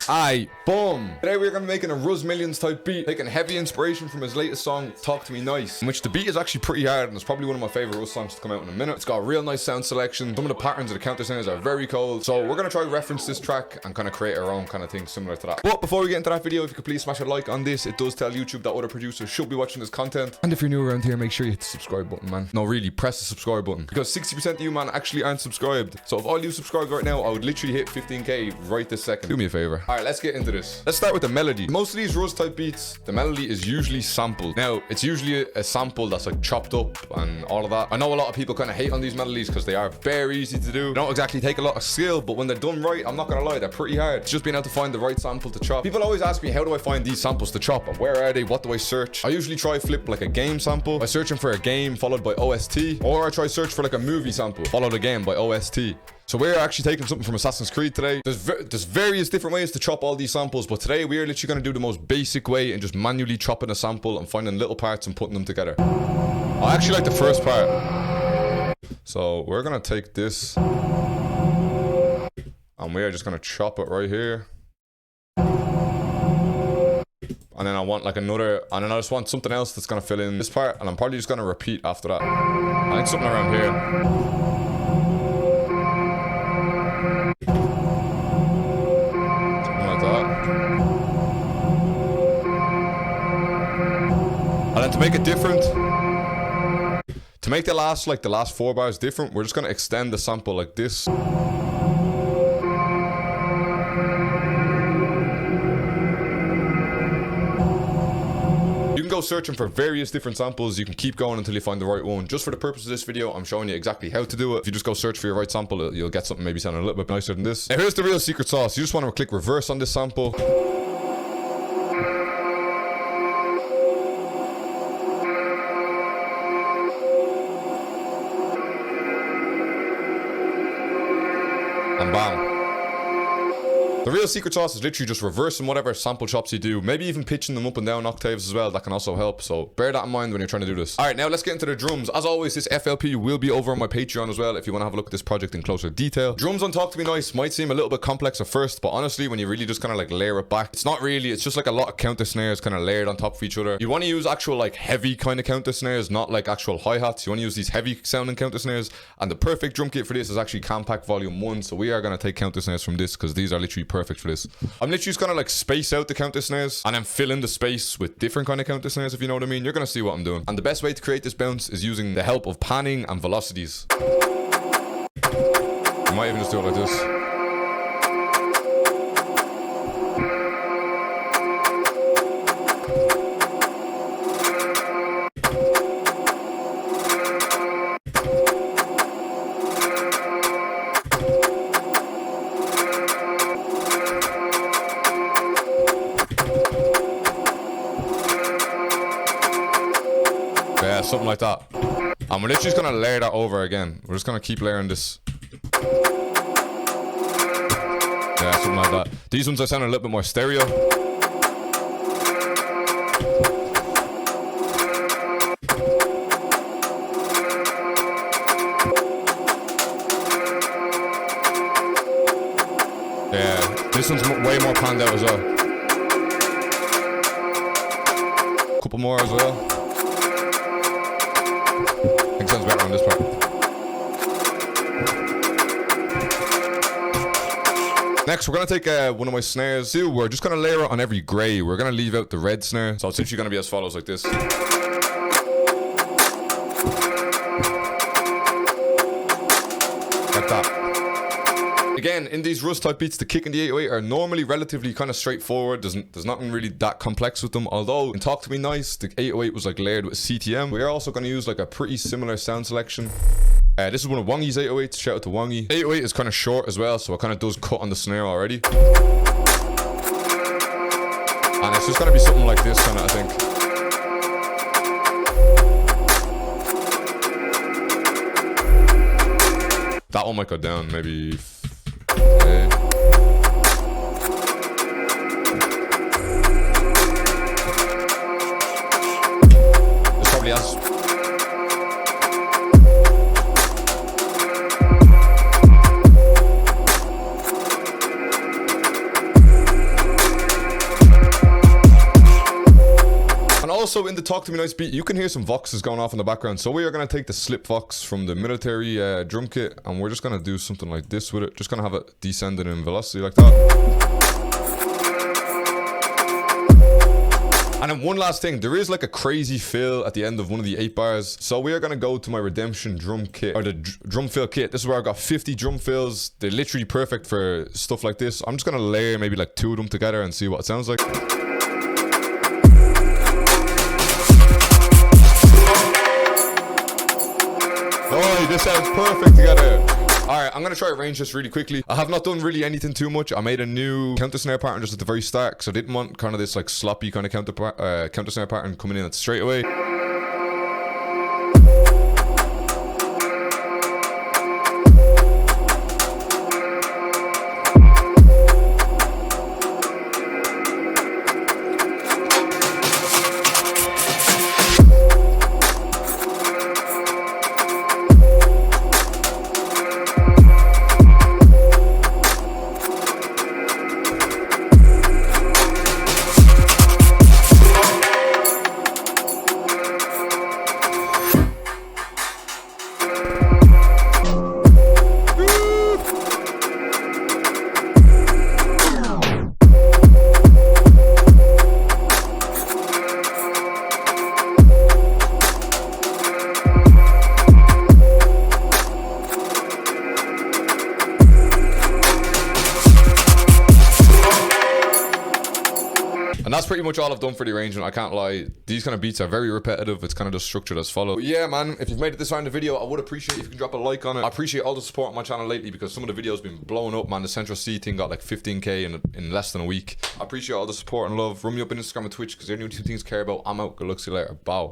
Aye, boom. Today we're gonna be making a RUSS Millions type beat, taking heavy inspiration from his latest song, Talk to Me Nice, in which the beat is actually pretty hard and it's probably one of my favorite RUSS songs to come out in a minute. It's got a real nice sound selection. Some of the patterns of the counter snares are very cold. So we're gonna try to reference this track and kind of create our own kind of thing similar to that. But before we get into that video, if you could please smash a like on this, it does tell YouTube that other producers should be watching this content. And if you're new around here, make sure you hit the subscribe button, man. No, really, press the subscribe button, because 60% of you, man, actually aren't subscribed. So if all you subscribed right now, I would literally hit 15k right this second. Do me a favor. All right, let's get into this. Let's start with the melody. Most of these RUSS type beats, the melody is usually sampled. Now, it's usually a sample that's like chopped up and all of that. I know a lot of people kind of hate on these melodies because they are very easy to do. They don't exactly take a lot of skill, but when they're done right, I'm not gonna lie, they're pretty hard. It's just being able to find the right sample to chop. People always ask me, how do I find these samples to chop and where are they? What do I search? I usually try flip like a game sample by searching for a game followed by OST, or I try search for like a movie sample followed again by OST. So we're actually taking something from Assassin's Creed today. There's various different ways to chop all these samples, but today we are literally going to do the most basic way and just manually chopping a sample and finding little parts and putting them together. I actually like the first part. So we're going to take this and we are just going to chop it right here. And then I want like another, and then I just want something else that's going to fill in this part, and I'm probably just going to repeat after that. I think something around here. And then to make it different, to make the last 4 bars different, we're just going to extend the sample like this. You can go searching for various different samples. You can keep going until you find the right one. Just for the purpose of this video, I'm showing you exactly how to do it. If you just go search for your right sample, you'll get something maybe sounding a little bit nicer than this. Now here's the real secret sauce. You just want to click reverse on this sample. And bam. The real secret sauce is literally just reversing whatever sample chops you do, maybe even pitching them up and down octaves as well. That can also help, so bear that in mind when you're trying to do this. All right, now let's get into the drums. As always, this FLP will be over on my Patreon as well if you want to have a look at this project in closer detail. Drums on Talk to Me Nice might seem a little bit complex at first, but honestly, when you really just kind of like layer it back, it's not really. It's just like a lot of counter snares kind of layered on top of each other. You want to use actual like heavy kind of counter snares, not like actual hi-hats. You want to use these heavy sounding counter snares, and the perfect drum kit for this is actually Compact Volume 1, so we are going to take counter snares from this because these are literally perfect for this. I'm literally just gonna like space out the counter snares and then fill in the space with different kind of counter snares, if you know what I mean. You're gonna see what I'm doing. And the best way to create this bounce is using the help of panning and velocities. I might even just do it like this. Yeah, something like that. And we're literally just gonna layer that over again. We're just gonna keep layering this. Yeah, something like that. These ones are sounding a little bit more stereo. Yeah, this one's way more panned out as well. Couple more as well. I think sounds better on this part. Next, we're going to take one of my snares. We're just going to layer it on every grey. We're going to leave out the red snare. So it's literally going to be as follows, like this. Like that. Again, in these RUSS type beats, the kick and the 808 are normally relatively kind of straightforward. There's nothing really that complex with them. Although in Talk to Me Nice, the 808 was like layered with CTM. We are also going to use like a pretty similar sound selection. This is one of Wongy's 808s. Shout out to Wongy. 808 is kind of short as well, so it kind of does cut on the snare already. And it's just going to be something like this kind of, I think. That one might go down, maybe. Okay. This probably has. also in the Talk to Me Nice beat, you can hear some voxes going off in the background. So we are going to take the slip vox from the military drum kit, and we're just going to do something like this with it. Just going to have it descending in velocity like that. And then one last thing, there is like a crazy fill at the end of one of the 8 bars. So we are going to go to my Redemption drum kit, or the drum fill kit. This is where I got 50 drum fills. They're literally perfect for stuff like this. I'm just going to layer maybe like 2 of them together and see what it sounds like. Oh, this sounds perfect together. Alright, I'm gonna try to arrange this really quickly. I have not done really anything too much. I made a new counter snare pattern just at the very start, because I didn't want kind of this like sloppy kind of counter snare pattern coming in at straight away. And that's pretty much all I've done for the arrangement. I can't lie, these kind of beats are very repetitive. It's kind of just structured as follows. But yeah, man, if you've made it this far in the video, I would appreciate if you can drop a like on it. I appreciate all the support on my channel lately, because some of the videos have been blowing up, man. The Central C thing got like 15k in less than a week. I appreciate all the support and love. Run me up on Instagram and Twitch, because they're the only 2 things I care about. I'm out. Good luck, see you later. Bow.